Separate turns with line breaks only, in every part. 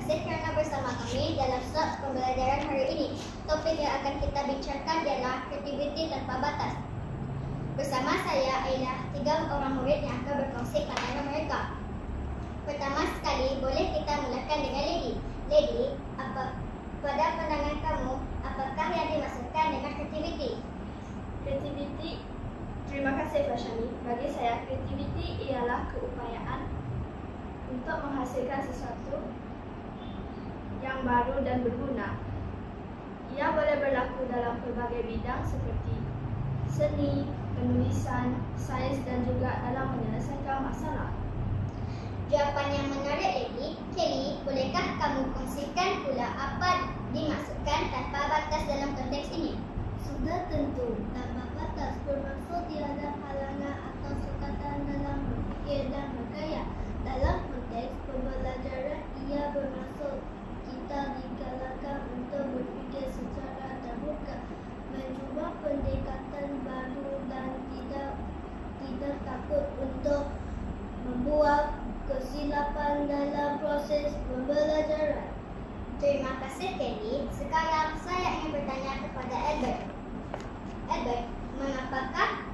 kasih kerana bersama kami dalam slot pembelajaran hari ini. Topik yang akan kita bincangkan ialah kreativiti tanpa batas. Bersama saya ialah 3 orang murid yang akan berkongsi pandangan mereka. Pertama sekali, boleh kita mulakan dengan Lady. Lady, pada pandangan kamu, apakah yang dimaksudkan dengan kreativiti?
Kreativiti, terima kasih Fashani. Bagi saya, kreativiti ialah keupayaan untuk menghasilkan sesuatu yang baru dan berguna. Ia boleh berlaku dalam pelbagai bidang seperti seni, penulisan, sains dan juga dalam menyelesaikan masalah.
Jawapan yang menarik lagi. Kelly, bolehkah kamu kongsikan pula apa dimaksudkan tanpa batas dalam konteks ini?
Sudah tentu, tanpa batas bermaksud tiada halangan atau sukatan dalam berfikir dan bergaya. Dalam konteks pembelajaran, ia bermaksud kita digalakkan untuk berfikir secara terbuka, mencuba pendekatan baru dan tidak takut untuk membuat kesilapan dalam proses pembelajaran.
Terima kasih Kelly. Sekarang saya ingin bertanya kepada Albert. Albert, mengapakah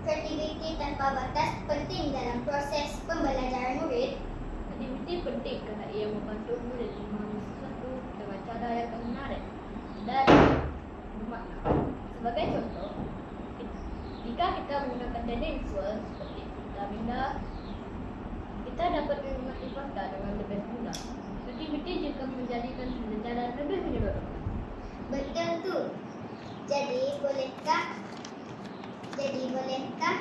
kreativiti tanpa batas penting dalam proses pembelajaran murid?
Kreativiti penting kerana ia membantu murid memahami sesuatu dengan cara yang menarik dan bermakna. Sebagai contoh, jika kita menggunakan teknik visual seperti benda-benda, kita dapat mengamati fakta dengan lebih mudah. Kreativiti juga menjadikan pembelajaran lebih menyeluruh.
Betul tu. Jadi bolehkah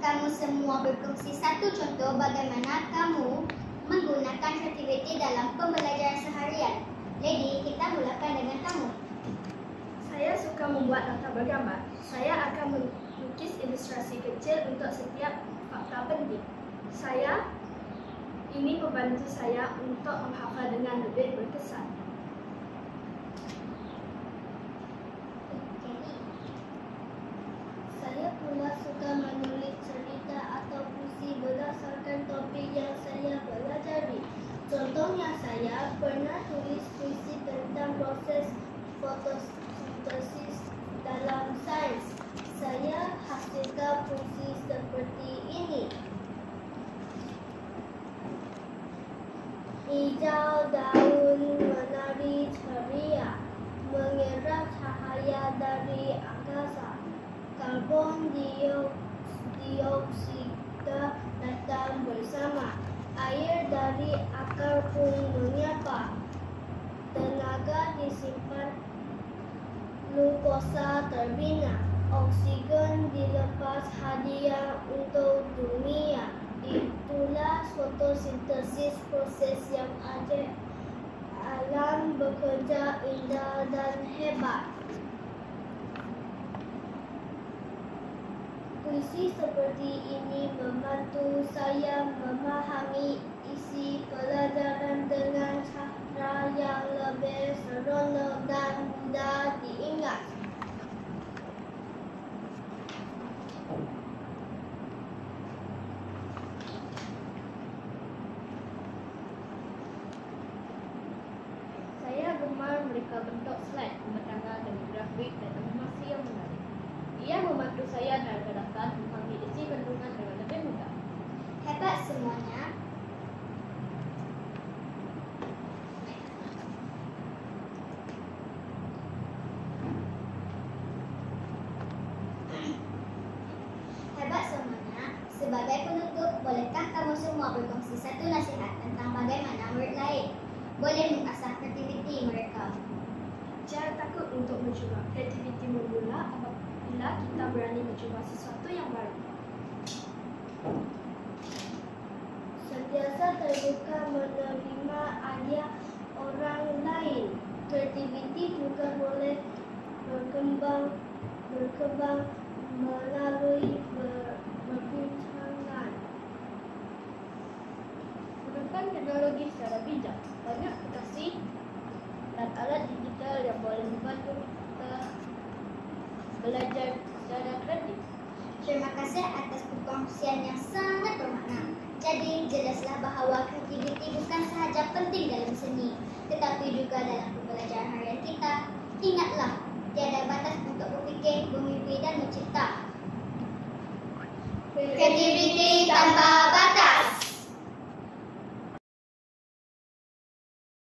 kamu semua berkongsi satu contoh bagaimana kamu menggunakan kreativiti dalam pembelajaran seharian? Lady, kita mulakan dengan kamu.
Saya suka membuat nota bergambar. Saya akan melukis ilustrasi kecil untuk setiap fakta penting. Ini membantu saya untuk menghafal dengan lebih berkesan.
Saya pula suka menulis cerita atau puisi berdasarkan topik yang saya pelajari. Contohnya, saya pernah tulis puisi tentang proses fotosintesis dalam sains. Saya hasilkan puisi seperti ini. Hijau daun menari ceria, menyerap cahaya dari angkasa. Karbon dioksida datang bersama. Air dari akar pun menyapa. Tenaga disimpan, glukosa terbina. Oksigen dilepas hadiah untuk dunia. Itulah fotosintesis, proses yang ajaib. Alam bekerja indah dan hebat. Puisi seperti ini membantu saya memahami isi pelajaran dengan cara yang lebih seronok dan mudah diingat.
Saya gemar mereka bentuk slide, pematangan dengan grafik dan animasi yang menarik. Ia membantu saya dalam gerakan memahami isi kandungan dengan lebih mudah.
Hebat semuanya. Sebagai penutup, bolehkah kamu semua berkongsi satu nasihat tentang bagaimana murid lain boleh mengasah kreativiti mereka?
Jangan takut untuk mencuba. Kreativiti bermula apabila kita berani mencuba sesuatu yang baru.
Sentiasa terbuka menerima idea orang lain. Kreativiti juga boleh berkembang melalui perbincangan.
Gunakan teknologi secara bijak. Banyak aplikasi dan alat digital yang boleh membantu kita belajar secara kreatif.
Terima kasih atas perkongsian yang sangat bermakna. Jadi, jelaslah bahawa kreativiti bukan sahaja penting dalam dalam pembelajaran harian kita. Ingatlah, tiada batas untuk berfikir, bermimpi dan mencipta.
Kreativiti tanpa batas.